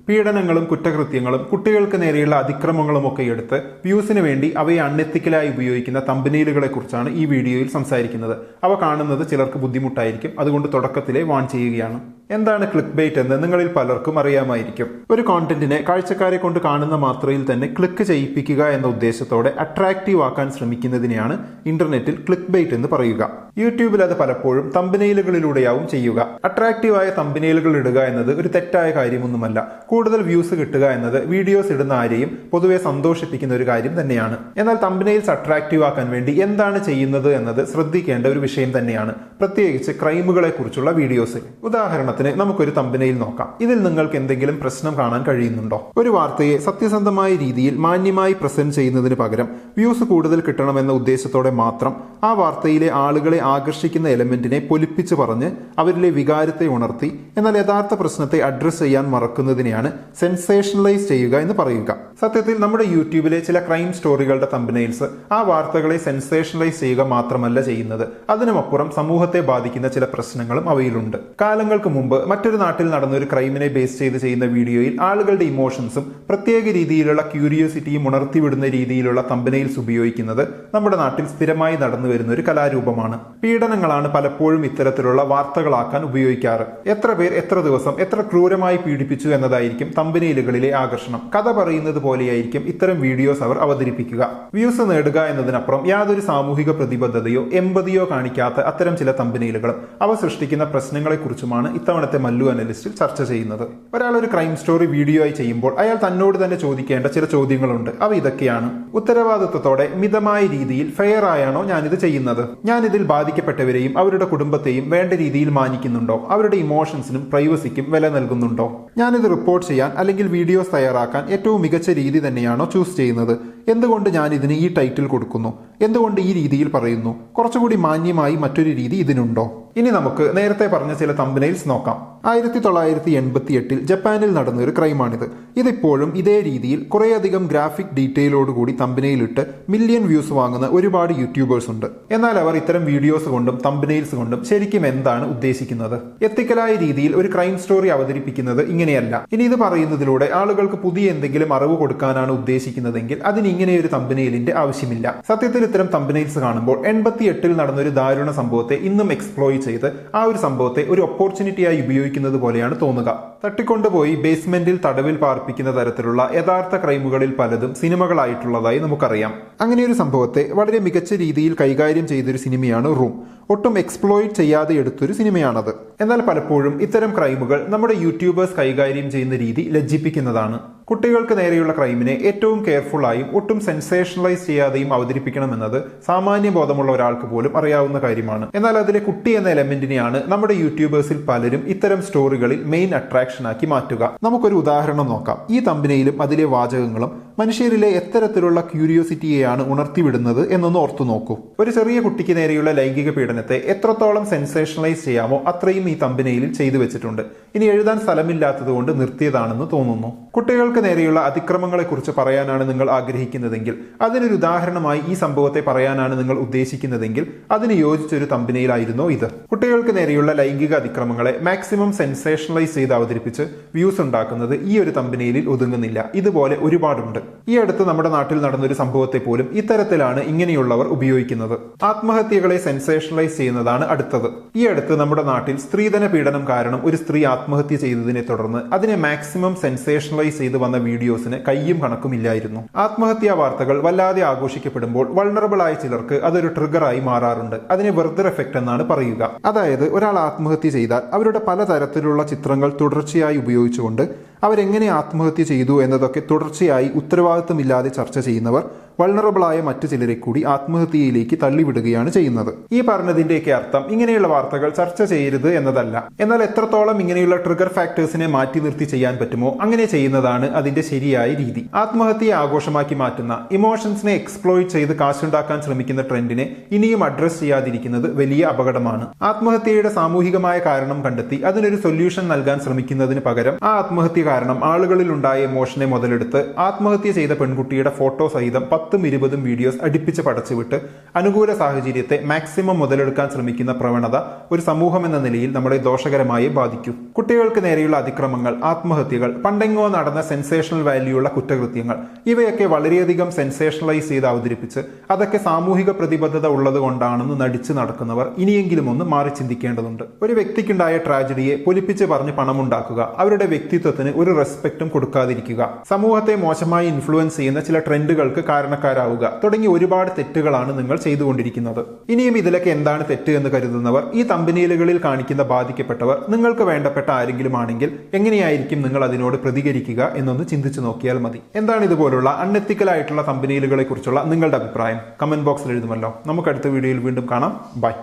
പീഡനങ്ങളും കുറ്റകൃത്യങ്ങളും കുട്ടികൾക്ക് നേരെയുള്ള അതിക്രമങ്ങളും ഒക്കെ എടുത്ത് വ്യൂസിന് വേണ്ടി അവയെ അൺഎത്തിക്കലായി ഉപയോഗിക്കുന്ന തമ്പനെയിലുകളെ കുറിച്ചാണ് ഈ വീഡിയോയിൽ സംസാരിക്കുന്നത്. അവ കാണുന്നത് ചിലർക്ക് ബുദ്ധിമുട്ടായിരിക്കും, അതുകൊണ്ട് തുടക്കത്തിലെ വാൺ ചെയ്യുകയാണ്. എന്താണ് ക്ലിക്ക് ബൈറ്റ് എന്ന് നിങ്ങളിൽ പലർക്കും അറിയാമായിരിക്കും. ഒരു കോണ്ടന്റിനെ കാഴ്ചക്കാരെ കൊണ്ട് കാണുന്ന മാത്രയിൽ തന്നെ ക്ലിക്ക് ചെയ്യിപ്പിക്കുക എന്ന ഉദ്ദേശത്തോടെ അട്രാക്റ്റീവ് ആക്കാൻ ശ്രമിക്കുന്നതിനെയാണ് ഇന്റർനെറ്റിൽ ക്ലിക്ക് ബൈറ്റ് എന്ന് പറയുക. യൂട്യൂബിൽ അത് പലപ്പോഴും തമ്പനെയിലുകളിലൂടെയാവും ചെയ്യുക. അട്രാക്റ്റീവായ തമ്പനെയിലുകൾ ഇടുക എന്നത് ഒരു തെറ്റായ കാര്യമൊന്നുമല്ല. കൂടുതൽ വ്യൂസ് കിട്ടുക എന്നത് വീഡിയോസ് ഇടുന്ന ആരെയും പൊതുവെ സന്തോഷിപ്പിക്കുന്ന ഒരു കാര്യം തന്നെയാണ്. എന്നാൽ തമ്പനെയിൽസ് അട്രാക്റ്റീവ് ആക്കാൻ വേണ്ടി എന്താണ് ചെയ്യുന്നത് എന്നത് ശ്രദ്ധിക്കേണ്ട ഒരു വിഷയം തന്നെയാണ്, പ്രത്യേകിച്ച് ക്രൈമുകളെ കുറിച്ചുള്ള വീഡിയോസിൽ. ഉദാഹരണത്തിന് നമുക്കൊരു തമ്പനെയിൽ നോക്കാം. ഇതിൽ നിങ്ങൾക്ക് എന്തെങ്കിലും പ്രശ്നം കാണാൻ കഴിയുന്നുണ്ടോ? ഒരു വാർത്തയെ സത്യസന്ധമായ രീതിയിൽ മാന്യമായി പ്രസന്റ് ചെയ്യുന്നതിന് പകരം വ്യൂസ് കൂടുതൽ കിട്ടണമെന്ന ഉദ്ദേശത്തോടെ മാത്രം ആ വാർത്തയിലെ ആളുകളെ ആകർഷിക്കുന്ന എലമെന്റിനെ പൊലിപ്പിച്ച് പറഞ്ഞ് അവരിലെ വികാരത്തെ ഉണർത്തി എന്നാൽ യഥാർത്ഥ പ്രശ്നത്തെ അഡ്രസ് ചെയ്യാൻ മറക്കുന്നതിനെയാണ് സെൻസേഷണലൈസ് ചെയ്യുക എന്ന് പറയുക. സത്യത്തിൽ നമ്മുടെ യൂട്യൂബിലെ ചില ക്രൈം സ്റ്റോറികളുടെ തമ്പനെയിൽസ് ആ വാർത്തകളെ സെൻസേഷണലൈസ് ചെയ്യുക മാത്രമല്ല ചെയ്യുന്നത്, അതിനുമപ്പുറം സമൂഹത്തെ ബാധിക്കുന്ന ചില പ്രശ്നങ്ങളും അവയിലുണ്ട്. കാലങ്ങൾക്ക് മുമ്പ് മറ്റൊരു നാട്ടിൽ നടന്ന ഒരു ക്രൈമിനെ ബേസ് ചെയ്ത് ചെയ്യുന്ന വീഡിയോയിൽ ആളുകളുടെ ഇമോഷൻസും പ്രത്യേക രീതിയിലുള്ള ക്യൂരിയോസിറ്റിയും ഉണർത്തിവിടുന്ന രീതിയിലുള്ള തമ്പനെയിൽസ് ഉപയോഗിക്കുന്നത് നമ്മുടെ നാട്ടിൽ സ്ഥിരമായി നടന്നു വരുന്ന ഒരു കലാരൂപമാണ്. പീഡനങ്ങളാണ് പലപ്പോഴും ഇത്തരത്തിലുള്ള വാർത്തകളാക്കാൻ ഉപയോഗിക്കാറ്. എത്ര പേർ എത്ര ദിവസം എത്ര ക്രൂരമായി പീഡിപ്പിച്ചു എന്നതായിരിക്കും തമ്പനെയിലുകളിലെ ആകർഷണം. കഥ പറയുന്നത് പോലെയായിരിക്കും ഇത്തരം വീഡിയോസ് അവർ അവതരിപ്പിക്കുക. വ്യൂസ് നേടുക എന്നതിനപ്പുറം യാതൊരു സാമൂഹിക പ്രതിബദ്ധതയോ എമ്പതിയോ കാണിക്കാത്ത അത്തരം ചില തമ്പനെയിലുകളും അവ സൃഷ്ടിക്കുന്ന പ്രശ്നങ്ങളെക്കുറിച്ചുമാണ് ഇത്തവണത്തെ മല്ലു അനലിസ്റ്റിൽ ചർച്ച ചെയ്യുന്നത്. ഒരാൾ ഒരു ക്രൈം സ്റ്റോറി വീഡിയോ ആയി ചെയ്യുമ്പോൾ അയാൾ തന്നോട് തന്നെ ചോദിക്കേണ്ട ചില ചോദ്യങ്ങളുണ്ട്. അവ ഇതൊക്കെയാണ്: ഉത്തരവാദിത്വത്തോടെ മിതമായ രീതിയിൽ ഫെയർ ആയാണോ ഞാനിത് ചെയ്യുന്നത്? ഞാനിതിൽ ബാധിക്കപ്പെട്ടവരെയും അവരുടെ കുടുംബത്തെയും വേണ്ട രീതിയിൽ മാനിക്കുന്നുണ്ടോ? അവരുടെ ഇമോഷൻസിനും പ്രൈവസിക്കും വില നൽകുന്നുണ്ടോ? ഞാനിത് റിപ്പോർട്ട് ചെയ്യാൻ അല്ലെങ്കിൽ വീഡിയോസ് തയ്യാറാക്കാൻ ഏറ്റവും മികച്ച രീതി തന്നെയാണോ ചൂസ് ചെയ്യുന്നത്? എന്തുകൊണ്ട് ഞാൻ ഇതിന് ഈ ടൈറ്റിൽ കൊടുക്കുന്നു? എന്തുകൊണ്ട് ഈ രീതിയിൽ പറയുന്നു? കുറച്ചുകൂടി മാന്യമായി മറ്റൊരു രീതി ഇതിനുണ്ടോ? ഇനി നമുക്ക് നേരത്തെ പറഞ്ഞ ചില തമ്പനെയിൽസ് നോക്കാം. 1988 ജപ്പാനിൽ നടന്ന ഒരു ക്രൈമാണിത്. ഇതിപ്പോഴും ഇതേ രീതിയിൽ കുറേയധികം ഗ്രാഫിക് ഡീറ്റെയിലോടുകൂടി തമ്പനെയിലിട്ട് മില്യൺ വ്യൂസ് വാങ്ങുന്ന ഒരുപാട് യൂട്യൂബേഴ്സ് ഉണ്ട്. എന്നാൽ അവർ ഇത്തരം വീഡിയോസ് കൊണ്ടും തമ്പനെയിൽസ് കൊണ്ടും ശരിക്കും എന്താണ് ഉദ്ദേശിക്കുന്നത്? എത്തിക്കലായ രീതിയിൽ ഒരു ക്രൈം സ്റ്റോറി അവതരിപ്പിക്കുന്നത് ഇങ്ങനെയല്ല. ഇനി ഇത് പറയുന്നതിലൂടെ ആളുകൾക്ക് പുതിയ എന്തെങ്കിലും അറിവ് കൊടുക്കാനാണ് ഉദ്ദേശിക്കുന്നതെങ്കിൽ അതിന് ഇങ്ങനെയൊരു തമ്പനെയിലിന്റെ ആവശ്യമില്ല. സത്യത്തിൽ ഇത്തരം തമ്പനെയിൽസ് കാണുമ്പോൾ 88 നടന്ന ഒരു ദാരുണ സംഭവത്തെ ഇന്നും എക്സ്പ്ലോയിറ്റ് ചെയ്ത് ആ ഒരു സംഭവത്തെ ഒരു ഓപ്പർച്യൂണിറ്റിയായി ഉപയോഗിക്കുന്നത് പോലെയാണ് തോന്നുക. തട്ടിക്കൊണ്ടുപോയി ബേസ്മെന്റിൽ തടവിൽ പാർപ്പിക്കുന്ന തരത്തിലുള്ള യഥാർത്ഥ ക്രൈമുകളിൽ പലതും സിനിമകളായിട്ടുള്ളതായി നമുക്കറിയാം. അങ്ങനെ ഒരു സംഭവത്തെ വളരെ മികച്ച രീതിയിൽ കൈകാര്യം ചെയ്തൊരു സിനിമയാണ് റൂം. ഒട്ടും എക്സ്പ്ലോയിറ്റ് ചെയ്യാതെ എടുത്തൊരു സിനിമയാണത്. എന്നാൽ പലപ്പോഴും ഇത്തരം ക്രൈമുകൾ നമ്മുടെ യൂട്യൂബേഴ്സ് കൈകാര്യം ചെയ്യുന്ന രീതി ലജ്ജിപ്പിക്കുന്നതാണ്. കുട്ടികൾക്ക് നേരെയുള്ള ക്രൈമിനെ ഏറ്റവും കെയർഫുള്ളായും ഒട്ടും സെൻസേഷണലൈസ് ചെയ്യാതെയും അവതരിപ്പിക്കണമെന്നത് സാമാന്യ ബോധമുള്ള ഒരാൾക്ക് പോലും അറിയാവുന്ന കാര്യമാണ്. എന്നാൽ അതിലെ കുട്ടി എന്ന എലമെന്റിനെയാണ് നമ്മുടെ യൂട്യൂബേഴ്സിൽ പലരും ഇത്തരം സ്റ്റോറികളിൽ മെയിൻ അട്രാക്ഷൻ ആക്കി മാറ്റുക. നമുക്കൊരു ഉദാഹരണം നോക്കാം. ഈ തമ്പനെയിലും അതിലെ വാചകങ്ങളും മനുഷ്യരിലെ എത്തരത്തിലുള്ള ക്യൂരിയോസിറ്റിയെയാണ് ഉണർത്തിവിടുന്നത് എന്നൊന്ന് ഓർത്തു നോക്കൂ. ഒരു ചെറിയ കുട്ടിക്ക് നേരെയുള്ള ലൈംഗിക പീഡനത്തെ എത്രത്തോളം സെൻസേഷണലൈസ് ചെയ്യാമോ അത്രയും ഈ തമ്പനെയിലിൽ ചെയ്തു വെച്ചിട്ടുണ്ട്. ഇനി എഴുതാൻ സ്ഥലമില്ലാത്തത് കൊണ്ട് നിർത്തിയതാണെന്ന് തോന്നുന്നു. കുട്ടികൾക്ക് നേരെയുള്ള അതിക്രമങ്ങളെ കുറിച്ച് പറയാനാണ് നിങ്ങൾ ആഗ്രഹിക്കുന്നതെങ്കിൽ, അതിനൊരു ഉദാഹരണമായി ഈ സംഭവത്തെ പറയാനാണ് നിങ്ങൾ ഉദ്ദേശിക്കുന്നതെങ്കിൽ അതിന് യോജിച്ചൊരു തമ്പനെയിലായിരുന്നോ ഇത്? കുട്ടികൾക്ക് നേരെയുള്ള ലൈംഗിക അതിക്രമങ്ങളെ മാക്സിമം സെൻസേഷണലൈസ് ചെയ്ത് അവതരിപ്പിച്ച് വ്യൂസ് ഉണ്ടാക്കുന്നത് ഈ ഒരു തമ്പനെയിലിൽ ഒതുങ്ങുന്നില്ല. ഇതുപോലെ ഒരുപാടുണ്ട്. ഈ അടുത്ത് നമ്മുടെ നാട്ടിൽ നടന്നൊരു സംഭവത്തെ പോലും ഇത്തരത്തിലാണ് ഇങ്ങനെയുള്ളവർ ഉപയോഗിക്കുന്നത്. ആത്മഹത്യകളെ സെൻസേഷണലൈസ് ചെയ്യുന്നതാണ് അടുത്തത്. ഈ അടുത്ത് നമ്മുടെ നാട്ടിൽ സ്ത്രീധന പീഡനം കാരണം ഒരു സ്ത്രീ ആത്മഹത്യ ചെയ്തതിനെ തുടർന്ന് അതിനെ മാക്സിമം സെൻസേഷണലൈസ് ചെയ്ത് വന്ന വീഡിയോസിന് കയ്യും കണക്കുമില്ലായിരുന്നു. ആത്മഹത്യാ വാർത്തകൾ വല്ലാതെ ആഘോഷിക്കപ്പെടുമ്പോൾ വൾണറബിൾ ആയ ചിലർക്ക് അതൊരു ട്രിഗറായി മാറാറുണ്ട്. അതിനെ വെർദർ എഫക്ട് എന്നാണ് പറയുക. അതായത് ഒരാൾ ആത്മഹത്യ ചെയ്താൽ അവരുടെ പലതരത്തിലുള്ള ചിത്രങ്ങൾ തുടർച്ചയായി ഉപയോഗിച്ചുകൊണ്ട് അവരെങ്ങനെ ആത്മഹത്യ ചെയ്തു എന്നതൊക്കെ തുടർച്ചയായി ഉത്തരവാദിത്തമില്ലാതെ ചർച്ച ചെയ്യുന്നവർ വൾണറബിളായ മറ്റു ചിലരെ കൂടി ആത്മഹത്യയിലേക്ക് തള്ളിവിടുകയാണ് ചെയ്യുന്നത്. ഈ പറഞ്ഞതിന്റെയൊക്കെ അർത്ഥം ഇങ്ങനെയുള്ള വാർത്തകൾ ചർച്ച ചെയ്യരുത് എന്നതല്ല. എന്നാൽ എത്രത്തോളം ഇങ്ങനെയുള്ള ട്രിഗർ ഫാക്ടേഴ്സിനെ മാറ്റി നിർത്തി ചെയ്യാൻ പറ്റുമോ അങ്ങനെ ചെയ്യുന്നതാണ് അതിന്റെ ശരിയായ രീതി. ആത്മഹത്യയെ ആഘോഷമാക്കി മാറ്റുന്ന, ഇമോഷൻസിനെ എക്സ്പ്ലോയിറ്റ് ചെയ്ത് കാശുണ്ടാക്കാൻ ശ്രമിക്കുന്ന ട്രെൻഡിനെ ഇനിയും അഡ്രസ് ചെയ്യാതിരിക്കുന്നത് വലിയ അപകടമാണ്. ആത്മഹത്യയുടെ സാമൂഹികമായ കാരണം കണ്ടെത്തി അതിനൊരു സൊല്യൂഷൻ നൽകാൻ ശ്രമിക്കുന്നതിന് പകരം ആ ആത്മഹത്യ കാരണം ആളുകളിൽ ഉണ്ടായ ഇമോഷനെ മുതലെടുത്ത് ആത്മഹത്യ ചെയ്ത പെൺകുട്ടിയുടെ ഫോട്ടോ സഹിതം 10-20 വീഡിയോസ് അടുപ്പിച്ച് പടച്ചുവിട്ട് അനുകൂല സാഹചര്യത്തെ മാക്സിമം മുതലെടുക്കാൻ ശ്രമിക്കുന്ന പ്രവണത ഒരു സമൂഹം എന്ന നിലയിൽ നമ്മളെ ദോഷകരമായി ബാധിക്കും. കുട്ടികൾക്ക് നേരെയുള്ള അതിക്രമങ്ങൾ, ആത്മഹത്യകൾ, പണ്ടെങ്ങോ നടന്ന സെൻസേഷണൽ വാല്യൂള്ള കുറ്റകൃത്യങ്ങൾ, ഇവയൊക്കെ വളരെയധികം സെൻസേഷണലൈസ് ചെയ്ത് അവതരിപ്പിച്ച് അതൊക്കെ സാമൂഹിക പ്രതിബദ്ധത ഉള്ളത് കൊണ്ടാണെന്ന് നടിച്ചു നടക്കുന്നവർ ഇനിയെങ്കിലും ഒന്ന് മാറി ചിന്തിക്കേണ്ടതുണ്ട്. ഒരു വ്യക്തിക്കുണ്ടായ ട്രാജഡിയെ പൊലിപ്പിച്ച് പറഞ്ഞ് പണമുണ്ടാക്കുക, അവരുടെ വ്യക്തിത്വത്തിന് ഒരു റെസ്പെക്റ്റും കൊടുക്കാതിരിക്കുക, സമൂഹത്തെ മോശമായി ഇൻഫ്ലുവൻസ് ചെയ്യുന്ന ചില ട്രെൻഡുകൾക്ക് കാരണക്കാരാവുക തുടങ്ങി ഒരുപാട് തെറ്റുകളാണ് നിങ്ങൾ ചെയ്തുകൊണ്ടിരിക്കുന്നത്. ഇനിയും ഇതിലൊക്കെ എന്താണ് തെറ്റ് എന്ന് കരുതുന്നവർ, ഈ തമ്പനീലുകളിൽ കാണിക്കുന്ന ബാധിക്കപ്പെട്ടവർ നിങ്ങൾക്ക് വേണ്ടപ്പെട്ട ആരെങ്കിലും ആണെങ്കിൽ എങ്ങനെയായിരിക്കും നിങ്ങൾ അതിനോട് പ്രതികരിക്കുക എന്നൊന്ന് ചിന്തിച്ചു നോക്കിയാൽ മതി. എന്താണ് ഇതുപോലുള്ള അൺഎത്തിക്കലായിട്ടുള്ള തമ്പനീലുകളെ കുറിച്ചുള്ള നിങ്ങളുടെ അഭിപ്രായം? കമന്റ് ബോക്സിൽ എഴുതുമല്ലോ. നമുക്ക് അടുത്ത വീഡിയോയിൽ വീണ്ടും കാണാം. ബൈ.